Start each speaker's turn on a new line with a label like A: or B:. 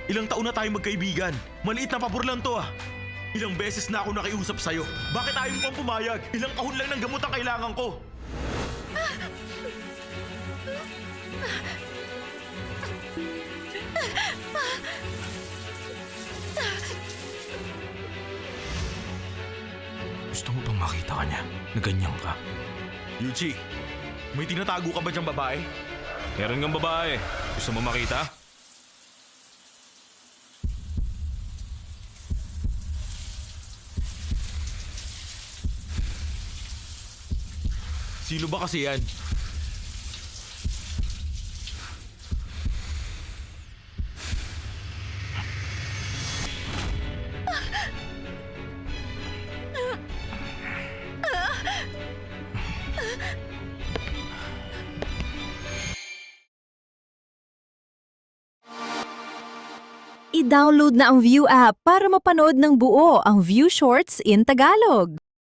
A: Ilang taon na tayo magkaibigan. Maliit na pabor lang to ah. Ilang beses na ako nakiusap sa'yo. Bakit ayaw mo pang pumayag? Ilang kahon lang ng gamot ang kailangan ko.
B: Gusto mo bang makita ka niya na ganyan ka?
A: Yuji, may tinatago ka ba diyang babae?
B: Meron ngang babae. Gusto mo makita?
A: Sino ba kasi yan?
C: I-download na ang View app para mapanood ng buo ang View Shorts in Tagalog.